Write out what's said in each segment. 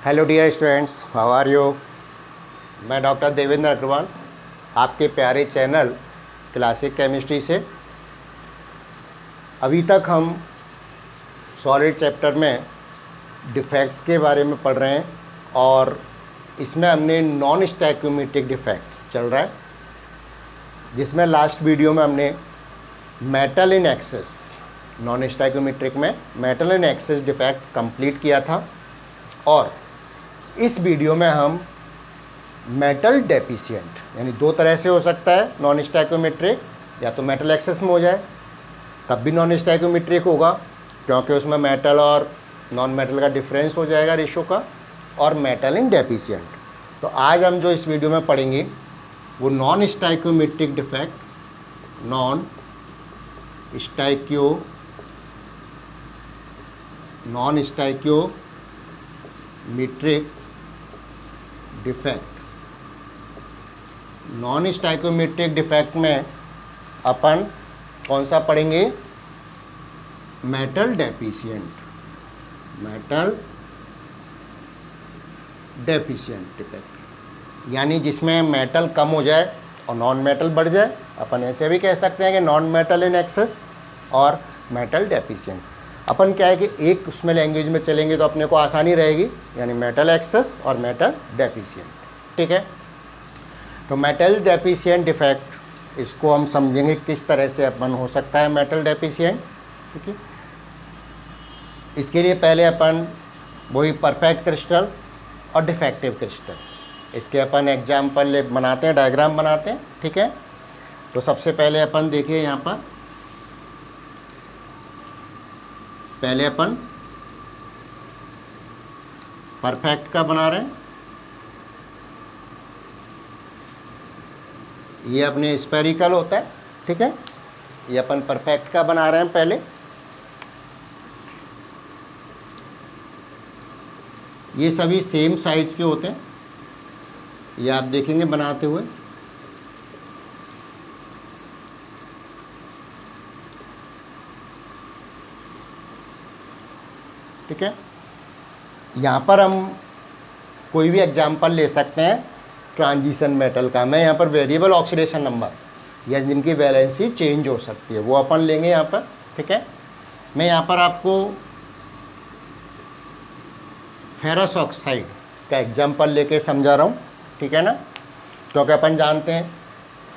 Hello dear students, how are you. मैं doctor Devendra Agarwal आपके प्यारे चैनल क्लासिक केमिस्ट्री से। अभी तक हम सॉलिड चैप्टर में डिफेक्ट्स के बारे में पढ़ रहे हैं और इसमें हमने नॉन स्टैक्योमेट्रिक डिफेक्ट चल रहा है, जिसमें लास्ट वीडियो में हमने metal in excess, non stoichiometric में metal in excess defect complete किया था। और इस वीडियो में हम मेटल डेफिशिएंट, यानी दो तरह से हो सकता है नॉन स्टैक्योमेट्रिक, या तो मेटल एक्सेस में हो जाए तब भी नॉन स्टैक्योमेट्रिक होगा क्योंकि उसमें मेटल और नॉन मेटल का डिफरेंस हो जाएगा रेशो का, और मेटल इन डेफिशिएंट। तो आज हम जो इस वीडियो में पढ़ेंगे वो non stoichiometric defect, non stoichiometric defect. Non stoichiometric defect में अपन कौन सा पढ़ेंगे? Metal deficient, metal deficient defect, यानी जिसमें मेटल कम हो जाए और नॉन मेटल बढ़ जाए। अपन ऐसे भी कह सकते हैं कि नॉन मेटल इन एक्सेस और मेटल डेफिशिएंट। अपन क्या है कि एक उसमें लैंग्वेज में चलेंगे तो अपने को आसानी रहेगी, यानी मेटल एक्सेस और मेटल डेफिशिएंट। ठीक है, तो मेटल डेफिशिएंट डिफेक्ट, इसको हम समझेंगे किस तरह से अपन हो सकता है मेटल डेफिशिएंट। ठीक है, इसके लिए पहले अपन वही परफेक्ट क्रिस्टल और डिफेक्टिव क्रिस्टल, इसके अपन एग्जाम्पल बनाते हैं, डायग्राम बनाते हैं। ठीक है, तो सबसे पहले अपन देखिए यहाँ पर, पहले अपन परफेक्ट का बना रहे हैं। ये अपने स्फेरिकल होता है। ठीक है, ये अपन परफेक्ट का बना रहे हैं पहले। ये सभी सेम साइज के होते हैं, ये आप देखेंगे बनाते हुए। ठीक है, यहाँ पर हम कोई भी एग्जाम्पल ले सकते हैं ट्रांजिशन मेटल का। मैं यहाँ पर वेरिएबल ऑक्सीडेशन नंबर, या जिनकी वैलेंसी चेंज हो सकती है, वो अपन लेंगे यहाँ पर। ठीक है, मैं यहाँ पर आपको फेरस ऑक्साइड का एग्जाम्पल लेके समझा रहा हूँ। ठीक है ना, क्योंकि अपन जानते हैं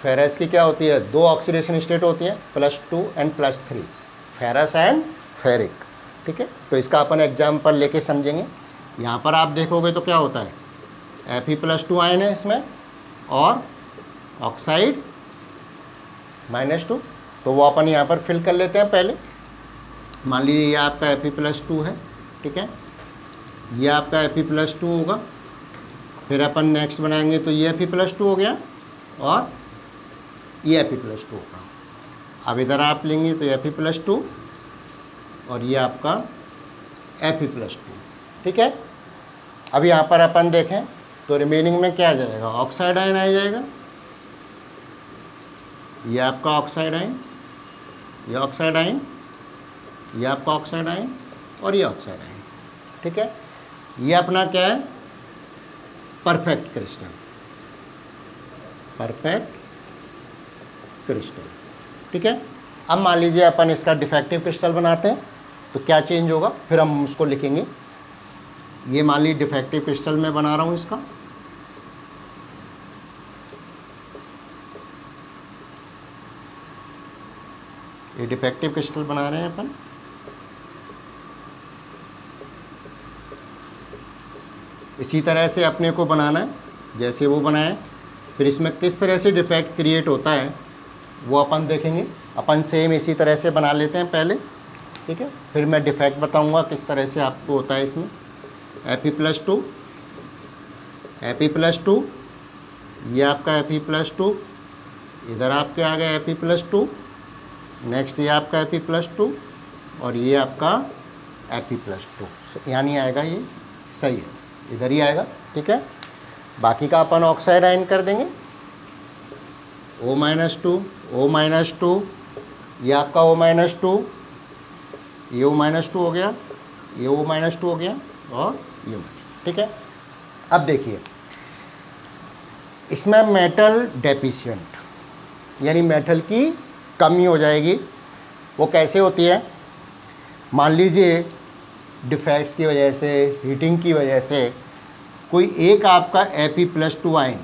फेरस की क्या होती है, दो ऑक्सीडेशन स्टेट होती है, +2 एंड +3, फेरस एंड फेरिक। ठीक है, तो इसका अपन एग्जाम्पल लेके समझेंगे। यहाँ पर आप देखोगे तो क्या होता है, Fe+2 आयन है इसमें और ऑक्साइड -2, तो वो अपन यहाँ पर फिल कर लेते हैं पहले। मान लीजिए ये आपका Fe+2 है। ठीक है, ये आपका Fe+2 होगा। फिर अपन नेक्स्ट बनाएंगे तो ये Fe+2 हो गया और ये Fe+2 होगा। अब इधर आप लेंगे तो Fe+2 और ये आपका Fe+2। ठीक है, अब यहाँ पर अपन देखें तो रिमेनिंग में क्या आ जाएगा, ऑक्साइड आयन आ जाएगा। ये आपका ऑक्साइड आयन, ये ऑक्साइड आयन, ये आपका ऑक्साइड आयन और ये ऑक्साइड आयन। ठीक है, ये अपना क्या है, परफेक्ट क्रिस्टल, परफेक्ट क्रिस्टल। ठीक है, अब मान लीजिए अपन इसका डिफेक्टिव क्रिस्टल बनाते हैं तो क्या चेंज होगा, फिर हम उसको लिखेंगे। ये मान लीजिए डिफेक्टिव क्रिस्टल में बना रहा हूँ इसका। ये डिफेक्टिव क्रिस्टल बना रहे हैं अपन। इसी तरह से अपने को बनाना है जैसे वो बनाए। फिर इसमें किस तरह से डिफेक्ट क्रिएट होता है वो अपन देखेंगे। अपन सेम इसी तरह से बना लेते हैं पहले। ठीक है, फिर मैं डिफेक्ट बताऊंगा किस तरह से आपको होता है इसमें। Fe+2, Fe+2, ये आपका Fe+2, इधर आपके आ गया Fe+2, नेक्स्ट ये आपका Fe+2 और ये आपका Fe+2, यानी आएगा ये सही है, इधर ही आएगा। ठीक है, बाकी का अपन ऑक्साइड आयन कर देंगे, O-2, O-2, ये आपका O-2, ये O-2 हो गया, ये O-2 हो गया और ये ठीक है। अब देखिए इसमें मेटल डेफिशिएंट यानी मेटल की कमी हो जाएगी। वो कैसे होती है, मान लीजिए डिफेक्ट्स की वजह से, हीटिंग की वजह से कोई एक आपका Fe+2 आयन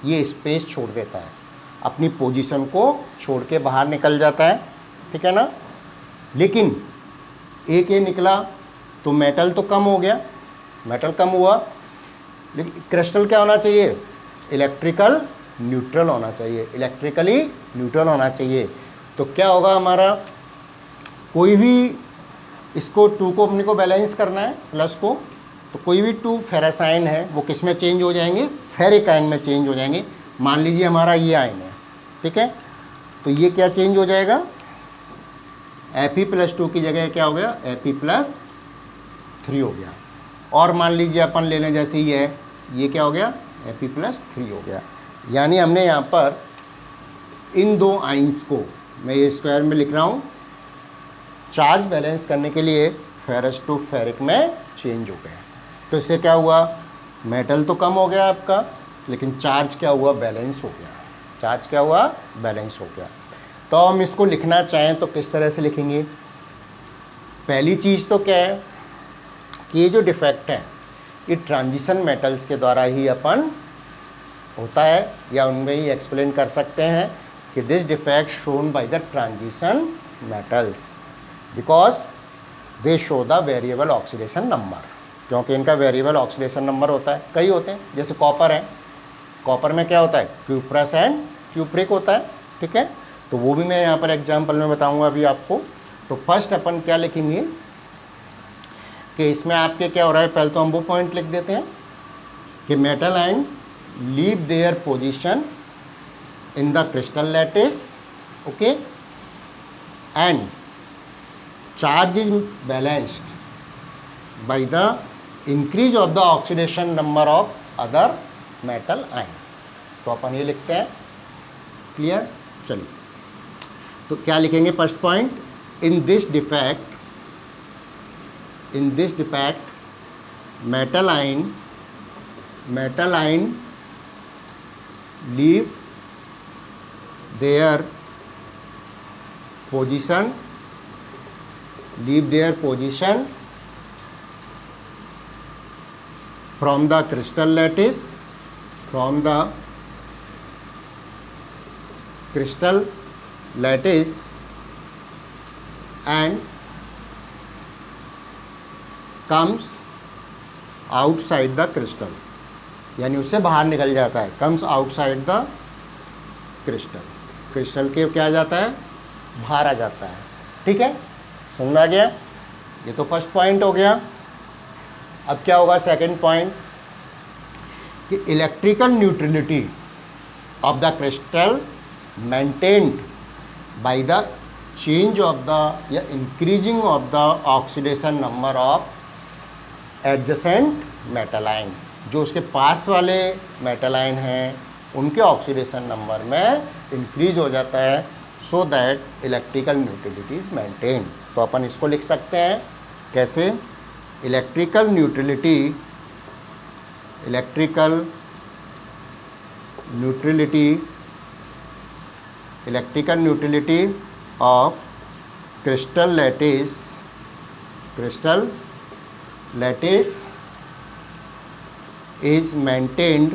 ये स्पेस छोड़ देता है, अपनी पोजीशन को छोड़ के बाहर निकल जाता है, ठीक है ना। लेकिन एक ये निकला तो मेटल तो कम हो गया, मेटल कम हुआ, लेकिन क्रिस्टल क्या होना चाहिए, इलेक्ट्रिकल न्यूट्रल होना चाहिए, इलेक्ट्रिकली न्यूट्रल होना चाहिए। तो क्या होगा हमारा, कोई भी इसको 2 को अपने को बैलेंस करना है प्लस को, तो कोई भी 2 फेरस आयन है वो किस में चेंज हो जाएंगे, फेरिक आयन में चेंज हो जाएंगे। मान लीजिए हमारा ये आयन है, ठीक है, तो ये क्या चेंज हो जाएगा, Fe+2 की जगह क्या हो गया, Fe+3 हो गया। और मान लीजिए अपन ले लें जैसे ये क्या हो गया, Fe+3 हो गया। यानी हमने यहाँ पर इन दो आइंस को, मैं ये स्क्वायर में लिख रहा हूँ, चार्ज बैलेंस करने के लिए फेरस टू फेरिक में चेंज हो गया। तो इससे क्या हुआ, मेटल तो कम हो गया आपका, लेकिन चार्ज क्या हुआ, बैलेंस हो गया, चार्ज क्या हुआ, बैलेंस हो गया। तो हम इसको लिखना चाहें तो किस तरह से लिखेंगे, पहली चीज़ तो क्या है कि ये जो डिफेक्ट है ये ट्रांजिशन मेटल्स के द्वारा ही अपन होता है, या उनमें ही एक्सप्लेन कर सकते हैं कि this defect shown by the transition metals because they show the variable oxidation number, क्योंकि इनका वेरिएबल ऑक्सीडेशन नंबर होता है, कई होते हैं, जैसे कॉपर है, कॉपर में क्या होता है, क्यूप्रस एंड क्यूप्रिक होता है, ठीक है। तो वो भी मैं यहाँ पर एग्जाम्पल में बताऊँगा अभी आपको। तो फर्स्ट अपन क्या लिखेंगे कि इसमें आपके क्या हो रहा है, पहले तो हम वो पॉइंट लिख देते हैं कि metal ion leave their position in the crystal lattice, okay, and charge is balanced by the increase of the oxidation number of other metal ion. तो अपन ये लिखते हैं, क्लियर। चलिए तो क्या लिखेंगे, first point, in this defect metal ion leave their position from the crystal lattice and comes outside the crystal, यानी उससे बाहर निकल जाता है, comes outside the crystal, crystal के क्या आ जाता है, बाहर आ जाता है, ठीक है, समझ में आ गया। ये तो फर्स्ट पॉइंट हो गया। अब क्या होगा सेकंड पॉइंट, कि electrical neutrality of the crystal maintained by the change of the या increasing of the oxidation number of adjacent metal ion, जो उसके पास वाले मेटल आयन हैं उनके ऑक्सीडेशन नंबर में इंक्रीज हो जाता है, so that electrical neutrality is maintain. तो अपन इसको लिख सकते हैं कैसे, electrical neutrality of crystal lattice is maintained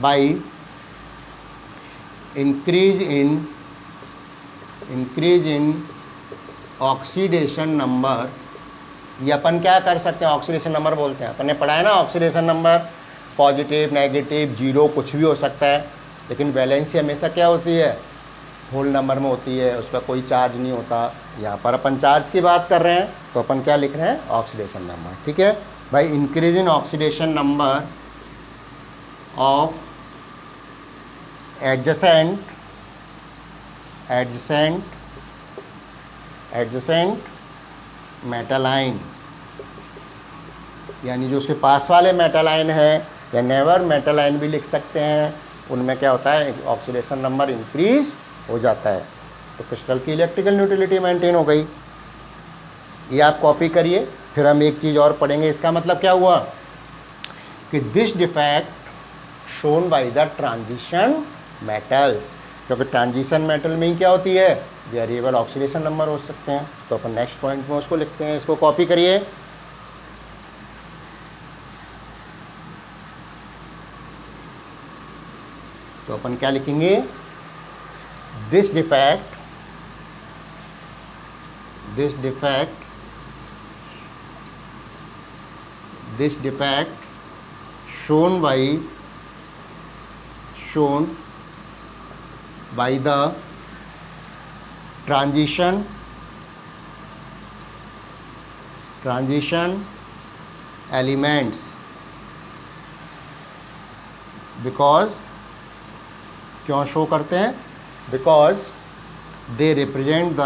by increase in oxidation number. ये अपन क्या कर सकते हैं, ऑक्सीडेशन नंबर बोलते हैं, अपन ने पढ़ा है ना, oxidation number positive, negative, zero, कुछ भी हो सकता है, लेकिन वैलेंसी हमेशा क्या होती है, होल नंबर में होती है, उस पर कोई चार्ज नहीं होता। यहाँ पर अपन चार्ज की बात कर रहे हैं तो अपन क्या लिख रहे हैं, ऑक्सीडेशन नंबर, ठीक है भाई। Increase in oxidation number of adjacent metal ion, यानी जो उसके पास वाले मेटल आयन है, या नेवर मेटल आयन भी लिख सकते हैं, उनमें क्या होता है, ऑक्सीडेशन नंबर इंक्रीज हो जाता है। तो क्रिस्टल की इलेक्ट्रिकल न्यूट्रलिटी मेंटेन हो गई। ये आप कॉपी करिए। फिर हम एक चीज़ और पढ़ेंगे। इसका मतलब क्या हुआ कि this defect shown by the transition metals, क्योंकि ट्रांजिशन मेटल में ही क्या होती है, वेरिएबल ऑक्सीडेशन नंबर हो सकते हैं। तो अपन नेक्स्ट पॉइंट में उसको लिखते हैं। इसको कॉपी करिए। तो अपन क्या लिखेंगे, this defect shown by the transition elements because, क्यों शो करते हैं, because they represent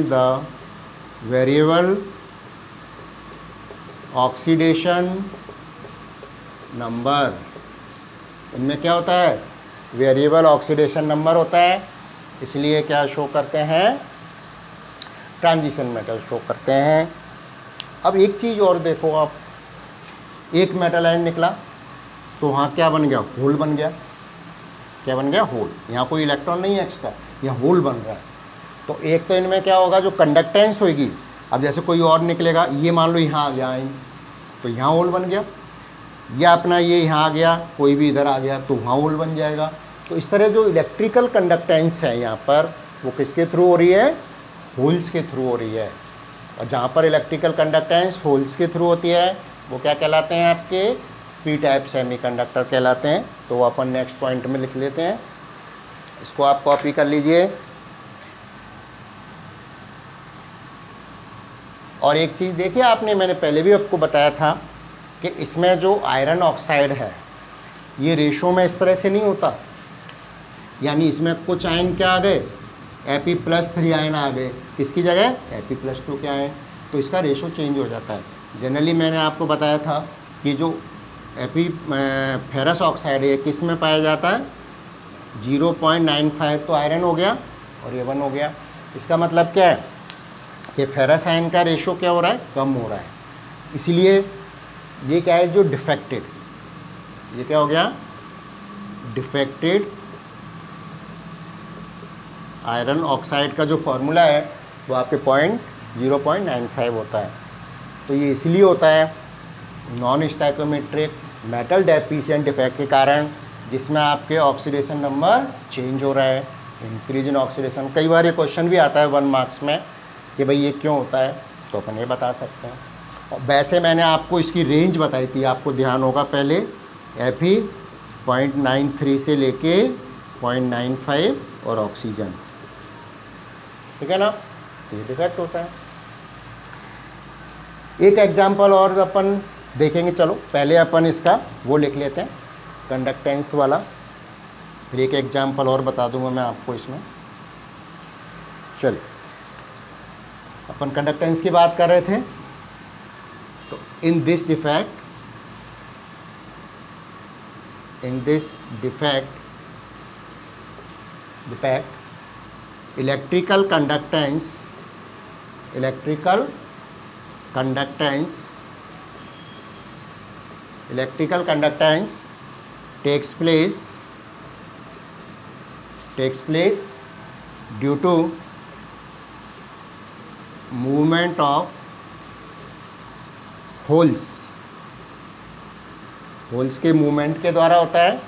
the variable oxidation number. इनमें क्या होता है, वेरिएबल ऑक्सीडेशन नंबर होता है, इसलिए क्या शो करते हैं, ट्रांजिशन मेटल शो करते हैं। अब एक चीज़ और देखो आप, एक मेटल आयन निकला तो वहाँ क्या बन गया, होल बन गया। क्या बन गया, होल। यहाँ कोई इलेक्ट्रॉन नहीं है एक्स्ट्रा, यहाँ होल बन रहा है। तो एक तो इनमें क्या होगा, जो कंडक्टेंस होगी, अब जैसे कोई और निकलेगा, ये मान लो यहाँ आ गया आयन, तो यहाँ होल बन गया, या अपना ये यहाँ आ गया, कोई भी इधर आ गया तो वहाँ होल बन जाएगा। तो इस तरह जो इलेक्ट्रिकल कंडक्टेंस है यहाँ पर, वो किसके थ्रू हो रही है, होल्स के थ्रू हो रही है। और जहाँ पर इलेक्ट्रिकल कंडक्टेंस होल्स के थ्रू होती है, वो क्या कहलाते हैं, आपके पी टाइप सेमीकंडक्टर कहलाते हैं। तो वो अपन नेक्स्ट पॉइंट में लिख लेते हैं। इसको आप कॉपी कर लीजिए। और एक चीज़ देखिए आपने, मैंने पहले भी आपको बताया था कि इसमें जो आयरन ऑक्साइड है, ये रेशो में इस तरह से नहीं होता। यानी इसमें कुछ आयन क्या आ गए, Fe+3 आयन आ गए, किसकी जगह, Fe+2 के आयन। तो इसका रेशो चेंज हो जाता है। जनरली मैंने आपको बताया था कि जो फेरस ऑक्साइड है, किस में पाया जाता है, 0.95 तो आयरन हो गया और ये 1 हो गया। इसका मतलब क्या है कि फेरस आयन का रेशो क्या हो रहा है, कम हो रहा है। इसीलिए ये क्या है, जो डिफेक्टेड, ये क्या हो गया, डिफेक्टेड आयरन ऑक्साइड का जो फॉर्मूला है वो आपके 0.95 होता है। तो ये इसलिए होता है नॉन स्टैइकोमेट्रिक मेटल डेफिशिएंट डिफेक्ट के कारण, जिसमें आपके ऑक्सीडेशन नंबर चेंज हो रहा है, इंक्रीज इन ऑक्सीडेशन। कई बार ये क्वेश्चन भी आता है 1 मार्क्स में कि भाई ये क्यों होता है, तो अपन ये बता सकते हैं। और वैसे मैंने आपको इसकी रेंज बताई थी, आपको ध्यान होगा, पहले Fe 0.93 से लेके 0.95 और ऑक्सीजन, ठीक है ना। तो ये डिफेक्ट होता है। एक एग्जाम्पल और अपन देखेंगे। चलो पहले अपन इसका वो लिख लेते हैं, कंडक्टेंस वाला, फिर एक एग्जाम्पल और बता दूंगा मैं आपको इसमें। चलिए, अपन कंडक्टेंस की बात कर रहे थे। तो in this defect electrical conductance takes place due to movement of holes के मूवमेंट के द्वारा होता है।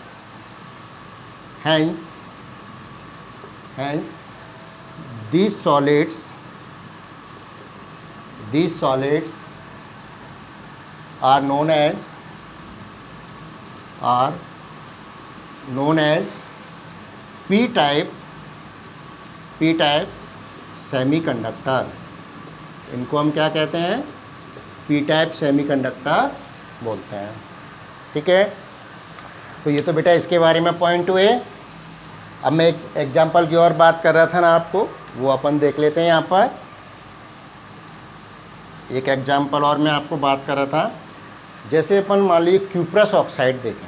Hence these solids are known as p-type semiconductor. इनको हम क्या कहते हैं, p-type सेमीकंडक्टर बोलते हैं, ठीक है। तो ये तो बेटा इसके बारे में पॉइंट हुए। अब मैं एक एग्जाम्पल की और बात कर रहा था ना आपको, वो अपन देख लेते हैं। यहाँ पर एक एग्जाम्पल और मैं आपको बात कर रहा था, जैसे अपन मान लीजिए क्यूप्रस ऑक्साइड देखें,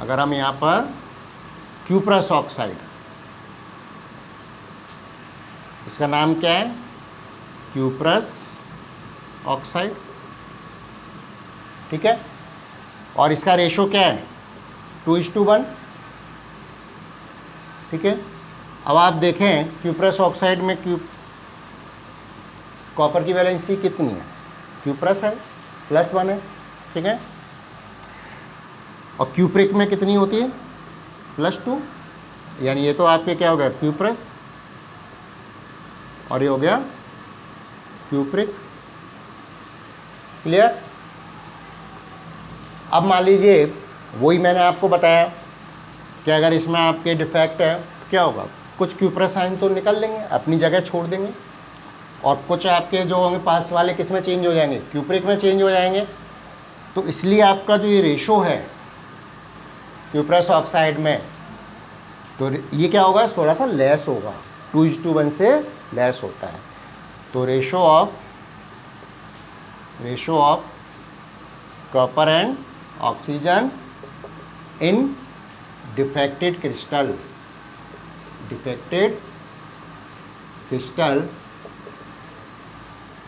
अगर हम यहाँ पर क्यूप्रस ऑक्साइड, इसका नाम क्या है, क्यूप्रस ऑक्साइड, ठीक है, और इसका रेशो क्या है 2:1, ठीक है। अब आप देखें क्यूप्रस ऑक्साइड में कॉपर की वैलेंसी कितनी है, क्यूप्रस है +1 है, ठीक है, और क्यूप्रिक में कितनी होती है +2, यानी ये तो आपके क्या हो गया क्यूप्रस और ये हो गया क्यूप्रिक, क्लियर। अब मान लीजिए वही मैंने आपको बताया कि अगर इसमें आपके डिफेक्ट है तो क्या होगा, कुछ क्यूप्रस आयन तो निकल देंगे, अपनी जगह छोड़ देंगे, और कुछ आपके जो होंगे पास वाले किस में चेंज हो जाएंगे, क्यूप्रिक में चेंज हो जाएंगे। तो इसलिए आपका जो ये रेशो है क्यूप्रस ऑक्साइड में, तो ये क्या होगा, थोड़ा सा लेस होगा, 2:1 से लेस होता है। तो ratio of copper and oxygen in defected crystal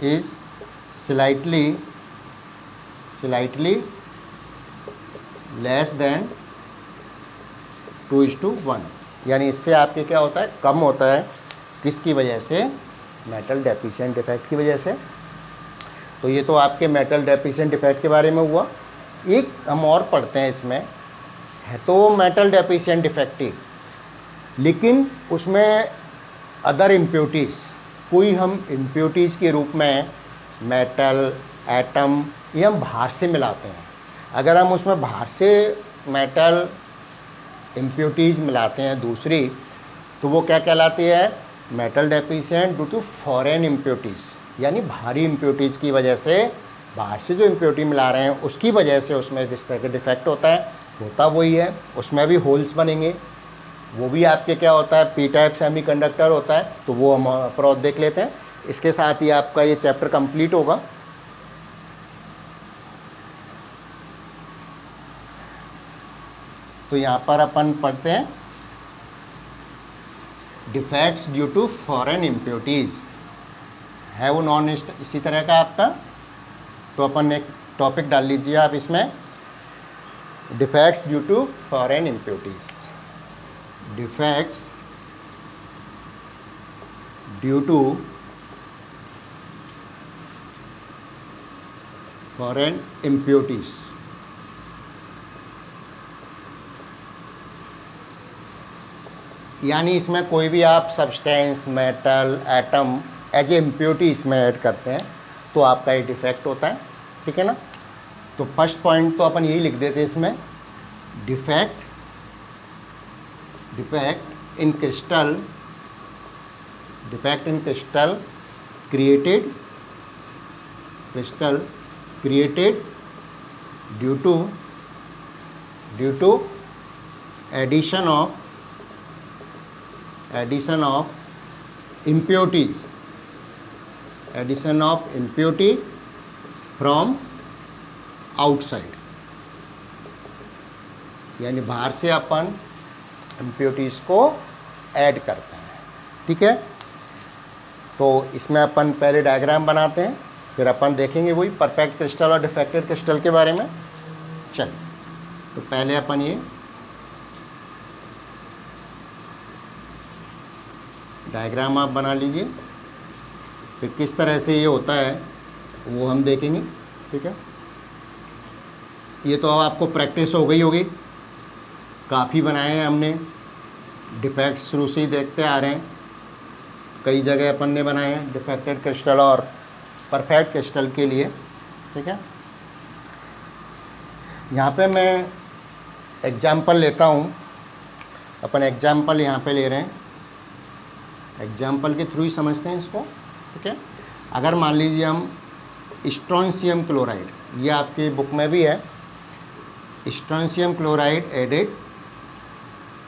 is slightly less than 2:1, यानी इससे आपके क्या होता है, कम होता है, किसकी वजह से, मेटल डेफिशिएंट डिफेक्ट की वजह से। तो ये तो आपके मेटल डेफिशिएंट डिफेक्ट के बारे में हुआ। एक हम और पढ़ते हैं, इसमें है तो मेटल डेफिशिएंट डिफेक्टिव, लेकिन उसमें अदर इम्प्योरिटीज़, कोई हम इम्प्योरिटीज़ के रूप में मेटल एटम ये हम बाहर से मिलाते हैं। अगर हम उसमें बाहर से मेटल इम्प्योरिटीज़ मिलाते हैं दूसरी, तो वो क्या कहलाती है, metal deficient due to foreign impurities, यानी बाहरी इम्प्योरिटीज़ की वजह से, बाहर से जो इम्प्योरिटी मिला रहे हैं उसकी वजह से उसमें जिस तरह का डिफेक्ट होता वही है। उसमें भी होल्स बनेंगे, वो भी आपके क्या होता है, पी टाइप सेमीकंडक्टर होता है, तो वो हम अप्रोच देख लेते हैं। इसके साथ ही आपका ये चैप्टर कंप्लीट होगा। तो यहाँ पर अपन पढ़ते हैं defects due to foreign impurities, है वो नॉन इसी तरह का आपका। तो अपन एक टॉपिक डाल लीजिए आप इसमें, defects due to foreign impurities, defects due to foreign impurities. यानी इसमें कोई भी आप substance, metal, atom as a impurity इसमें ऐड करते हैं तो आपका ये डिफेक्ट होता है, ठीक है ना। तो फर्स्ट पॉइंट तो अपन यही लिख देते हैं इसमें, defect in crystal created due to addition of impurity from outside, यानी बाहर से अपन इम्प्योरिटीज़ को ऐड करते हैं, ठीक है। तो इसमें अपन पहले डायग्राम बनाते हैं, फिर अपन देखेंगे वही परफेक्ट क्रिस्टल और डिफेक्टेड क्रिस्टल के बारे में। चल, तो पहले अपन ये डायग्राम आप बना लीजिए, फिर किस तरह से ये होता है वो हम देखेंगे, ठीक है। ये तो आपको प्रैक्टिस हो गई होगी, काफ़ी बनाए हैं हमने, डिफेक्ट्स शुरू से ही देखते आ रहे हैं, कई जगह अपन ने बनाए हैं डिफेक्टेड क्रिस्टल और परफेक्ट क्रिस्टल के लिए, ठीक है। यहाँ पे मैं एग्जाम्पल लेता हूँ, अपन एग्जाम्पल यहाँ पे ले रहे हैं, एग्जाम्पल के थ्रू ही समझते हैं इसको, ठीक है। अगर मान लीजिए हम स्ट्रोंशियम क्लोराइड, ये आपकी बुक में भी है, स्ट्रोंशियम क्लोराइड एडेड,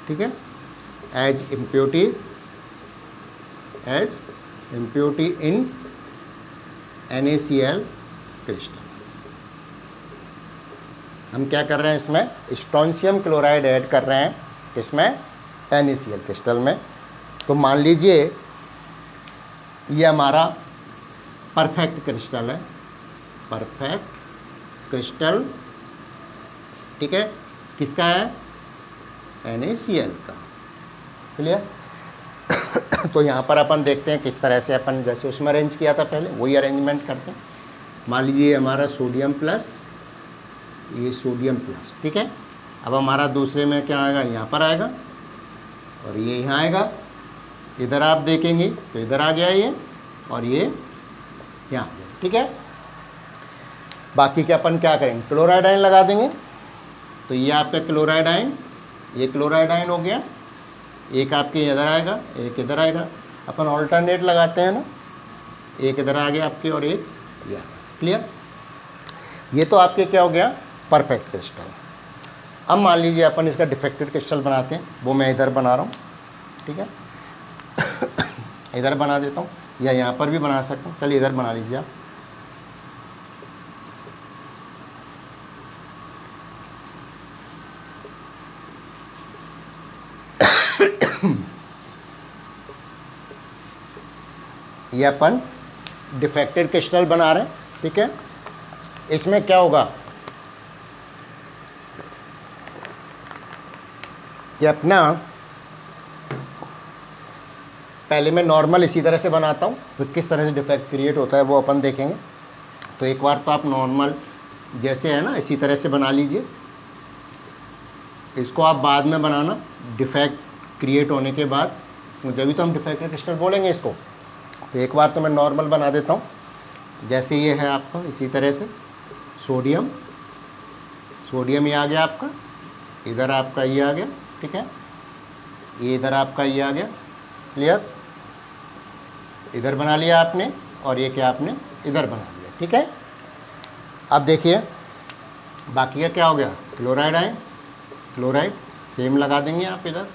ठीक है, एज इम्प्योरिटी इन NaCl क्रिस्टल, हम क्या कर रहे हैं, इसमें स्ट्रोंशियम क्लोराइड ऐड कर रहे हैं, इसमें NaCl क्रिस्टल में। तो मान लीजिए ये हमारा परफेक्ट क्रिस्टल है, परफेक्ट क्रिस्टल, ठीक है, किसका है, NaCl का। क्लियर। तो यहाँ पर अपन देखते हैं किस तरह से अपन जैसे उसमें अरेंज किया था पहले, वही अरेंजमेंट करते हैं। मान लीजिए हमारा सोडियम प्लस, ये सोडियम प्लस, ठीक है। अब हमारा दूसरे में क्या आएगा, यहाँ पर आएगा और ये यहाँ आएगा। इधर आप देखेंगे तो इधर आ गया ये, और ये यहाँ, ठीक है। बाकी के अपन क्या करेंगे, क्लोराइड आयन लगा देंगे। तो ये आपका क्लोराइड आयन, ये क्लोराइड आयन हो गया, एक आपके इधर आएगा, एक इधर आएगा। अपन ऑल्टरनेट लगाते हैं ना, एक इधर आ गया आपके और एक ये आ गया। क्लियर। ये तो आपके क्या हो गया, परफेक्ट क्रिस्टल। अब मान लीजिए अपन इसका डिफेक्टेड क्रिस्टल बनाते हैं, वो मैं इधर बना रहा हूँ, ठीक है। इधर बना देता हूँ या यहाँ पर भी बना सकता हूँ। चलिए इधर बना लीजिए आप। ये अपन डिफेक्टेड क्रिस्टल बना रहे हैं, ठीक है। इसमें क्या होगा कि अपना पहले मैं नॉर्मल इसी तरह से बनाता हूँ, फिर किस तरह से डिफेक्ट क्रिएट होता है वो अपन देखेंगे। तो एक बार तो आप नॉर्मल जैसे है ना इसी तरह से बना लीजिए, इसको आप बाद में बनाना डिफेक्ट क्रिएट होने के बाद, जब भी तो हम डिफेक्टेड क्रिस्टल बोलेंगे इसको। तो एक बार तो मैं नॉर्मल बना देता हूँ, जैसे ये है आपका इसी तरह से सोडियम, सोडियम ये आ गया आपका, इधर आपका ये आ गया, ठीक है, ये इधर आपका ये आ गया। क्लियर। इधर बना लिया आपने और ये क्या आपने इधर बना लिया, ठीक है। अब देखिए बाकी का क्या हो गया, क्लोराइड आए, क्लोराइड सेम लगा देंगे आप इधर।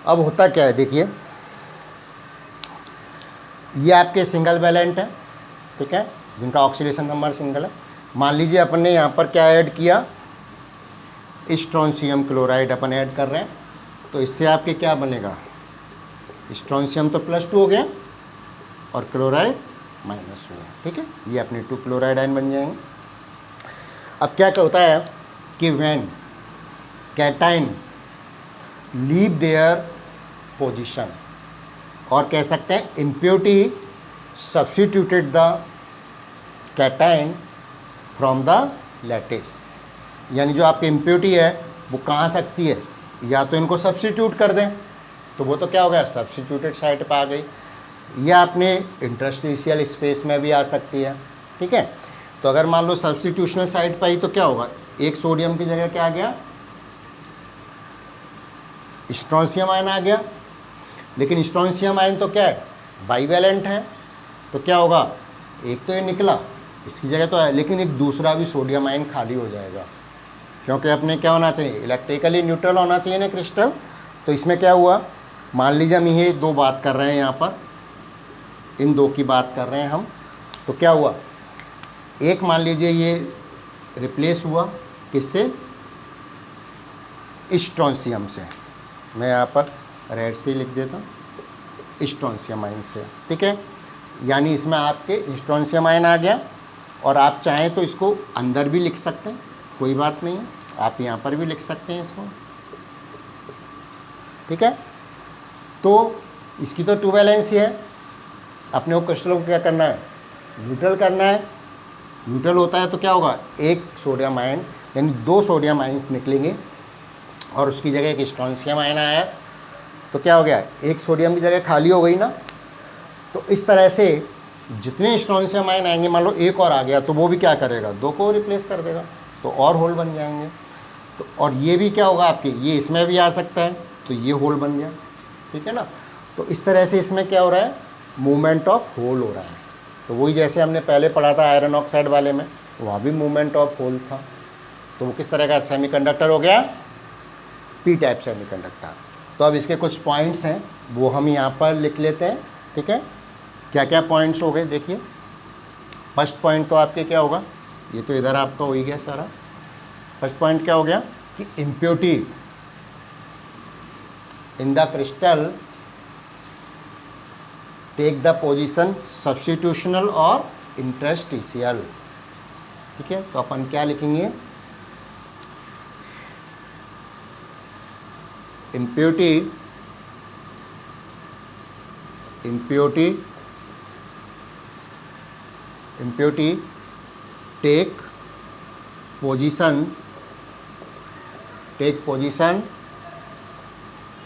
अब होता क्या है देखिए, ये आपके सिंगल वैलेंट है, ठीक है, जिनका ऑक्सीडेशन नंबर सिंगल है। मान लीजिए अपन ने यहाँ पर क्या ऐड किया, स्ट्रोंशियम क्लोराइड अपन ऐड कर रहे हैं। तो इससे आपके क्या बनेगा, स्ट्रोंशियम तो +2 हो गया और क्लोराइड -2 है, ठीक है। ये अपने 2 क्लोराइड आयन बन जाएंगे। अब क्या होता है कि when cation leave their position, और कह सकते हैं impurity substituted the cation from the lattice, यानी जो आपकी इम्प्योरिटी है वो कहाँ आ सकती है, या तो इनको सब्स्टिट्यूट कर दें, तो वो तो क्या हो गया, सब्स्टिट्यूटेड साइट पर आ गई, या अपने इंटरस्टिशियल स्पेस में भी आ सकती है, ठीक है। तो अगर मान लो सब्स्टिट्यूशनल साइट पर आई तो क्या होगा, एक सोडियम की जगह क्या आ गया, स्ट्रोंशियम आयन आ गया। लेकिन स्ट्रोंशियम आयन तो क्या है, बाइवैलेंट है, तो क्या होगा, एक तो ये निकला इसकी जगह तो है, लेकिन एक दूसरा भी सोडियम आयन खाली हो जाएगा, क्योंकि अपने क्या होना चाहिए, इलेक्ट्रिकली न्यूट्रल होना चाहिए ना क्रिस्टल। तो इसमें क्या हुआ, मान लीजिए हम ये दो बात कर रहे हैं, यहाँ पर इन दो की बात कर रहे हैं हम। तो क्या हुआ, एक मान लीजिए ये रिप्लेस हुआ किससे, स्ट्रोंशियम से। मैं यहाँ पर रेड से लिख देता हूँ, स्ट्रोंशियम आयन से, ठीक है। यानी इसमें आपके स्ट्रोंशियम आयन आ गया, और आप चाहें तो इसको अंदर भी लिख सकते हैं, कोई बात नहीं है, आप यहाँ पर भी लिख सकते हैं इसको, ठीक है। तो इसकी तो 2 वैलेंसी है, अपने को क्रिस्टलों को क्या करना है, न्यूट्रल करना है। न्यूट्रल होता है तो क्या होगा, एक सोडियम आयन यानी 2 सोडियम आयन्स निकलेंगे, और उसकी जगह एक स्ट्रोंशियम आयन आया, तो क्या हो गया, एक सोडियम की जगह खाली हो गई ना। तो इस तरह से जितने स्ट्रोंशियम आयन आएंगे, मान लो एक और आ गया, तो वो भी क्या करेगा, 2 को रिप्लेस कर देगा, तो और होल बन जाएंगे। तो और ये भी क्या होगा आपके, ये इसमें भी आ सकता है, तो ये होल बन गया, ठीक है ना। तो इस तरह से इसमें क्या हो रहा है, मूवमेंट ऑफ होल हो रहा है। तो वही जैसे हमने पहले पढ़ा था आयरन ऑक्साइड वाले में, वहाँ भी मूवमेंट ऑफ होल था। तो वो किस तरह का सेमीकंडक्टर हो गया, पी टाइप सेमीकंडक्टर। तो अब इसके कुछ पॉइंट्स हैं, वो हम यहाँ पर लिख लेते हैं, ठीक है। क्या क्या पॉइंट्स हो गए देखिए। फर्स्ट पॉइंट तो आपके क्या होगा, ये तो इधर आपका हो ही गया सारा। फर्स्ट पॉइंट क्या हो गया कि impurity in the crystal take the position substitutional और इंटरस्टिशियल। ठीक है, तो अपन क्या लिखेंगे, impurity take position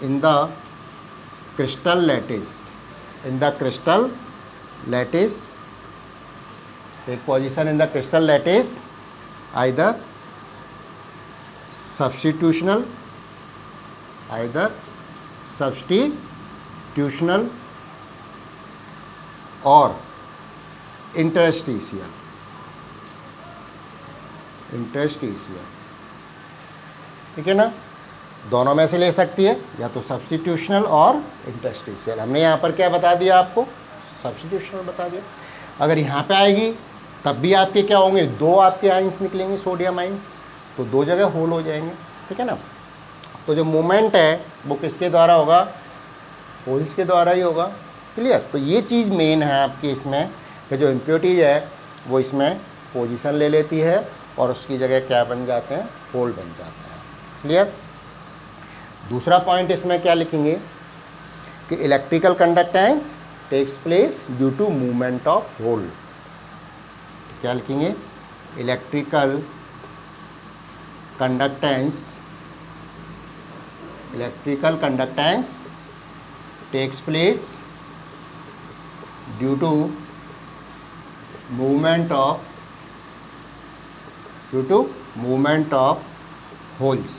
in the crystal lattice take position in the crystal lattice either substitutional or interstitial। ठीक है ना, दोनों में से ले सकती है, या तो सब्स्टिट्यूशनल और इंटरस्टिशियल। हमने यहाँ पर क्या बता दिया आपको, सब्स्टिट्यूशनल बता दिया। अगर यहाँ पे आएगी तब भी आपके क्या होंगे, दो आपके आइंस निकलेंगे, सोडियम आइंस, तो दो जगह होल हो जाएंगे। ठीक है ना, तो जो मूवमेंट है वो किसके द्वारा होगा, होल्स के द्वारा ही होगा। क्लियर, तो ये चीज़ मेन है आपकी इसमें कि जो इम्प्योरिटीज है वो इसमें पोजीशन ले लेती है और उसकी जगह क्या बन जाते हैं, होल बन जाते हैं। क्लियर। दूसरा पॉइंट इसमें क्या लिखेंगे कि electrical conductance takes place due to movement of hole. क्या लिखेंगे, electrical conductance takes place due to movement of holes.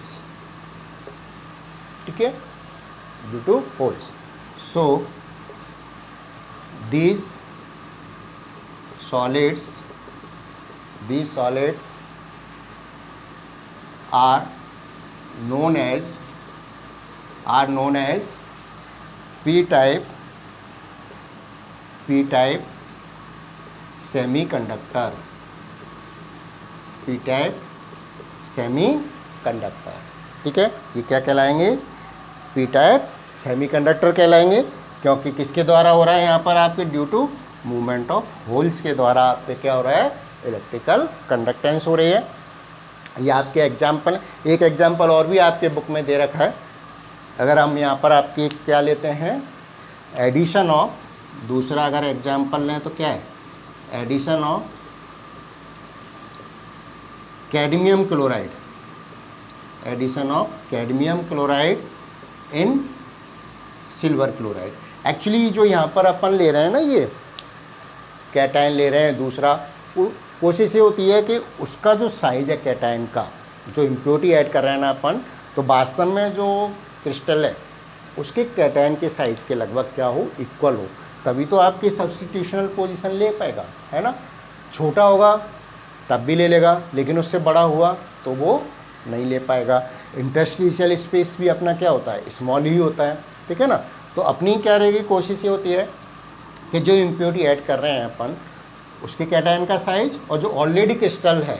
ठीक है, due to holes. So these solids are known as p-type semiconductor। ठीक है, ये क्या कहलाएंगे, पी टाइप सेमीकंडक्टर कहलाएंगे, क्योंकि किसके द्वारा हो रहा है यहाँ पर आपके, due to movement of holes के द्वारा आपके क्या हो रहा है, इलेक्ट्रिकल कंडक्टेंस हो रही है। ये आपके एग्जाम्पल, एक एग्जाम्पल और भी आपके बुक में दे रखा है। अगर हम यहाँ पर आपके क्या लेते हैं, एडिशन ऑफ, दूसरा अगर एग्जाम्पल लें तो क्या है, addition of cadmium chloride in silver chloride. Actually जो यहाँ पर अपन ले रहे हैं ना, ये कैटायन ले रहे हैं, दूसरा कोशिश ये होती है कि उसका जो साइज है कैटायन का, जो इम्प्योरिटी ऐड कर रहे हैं ना अपन, तो वास्तव में जो क्रिस्टल है उसके कैटायन के साइज़ के लगभग क्या हो, इक्वल हो, तभी तो आपकी सब्स्टिट्यूशनल पोजीशन ले पाएगा, है ना। छोटा होगा तब भी ले लेगा, लेकिन उससे बड़ा हुआ तो वो नहीं ले पाएगा। इंटरस्टिशियल स्पेस भी अपना क्या होता है, स्मॉल ही होता है। ठीक है ना, तो अपनी क्या रहेगी, कोशिश ये होती है कि जो इम्प्योरिटी ऐड कर रहे हैं अपन, उसके कैटायन का साइज और जो ऑलरेडी क्रिस्टल है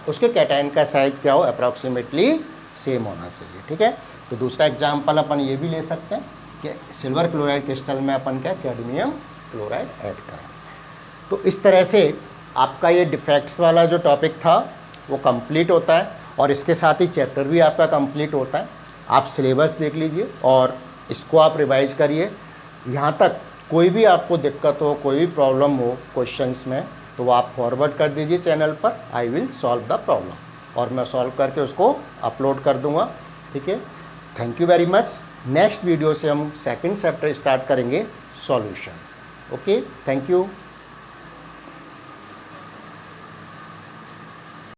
उसके कैटायन का साइज क्या हो, अप्रॉक्सीमेटली सेम होना चाहिए। ठीक है, तो दूसरा एग्जाम्पल अपन ये भी ले सकते हैं कि सिल्वर क्लोराइड क्रिस्टल में अपन क्या कैडमियम क्लोराइड ऐड करें। तो इस तरह से आपका ये डिफेक्ट्स वाला जो टॉपिक था वो कंप्लीट होता है, और इसके साथ ही चैप्टर भी आपका कंप्लीट होता है। आप सिलेबस देख लीजिए और इसको आप रिवाइज करिए। यहाँ तक कोई भी आपको दिक्कत हो, कोई भी प्रॉब्लम हो क्वेश्चंस में, तो वो आप फॉरवर्ड कर दीजिए चैनल पर, I will solve the problem, और मैं सॉल्व करके उसको अपलोड कर दूँगा। ठीक है, thank you very much. Next video से हम सेकंड चैप्टर स्टार्ट करेंगे, सॉल्यूशन। Okay, thank you.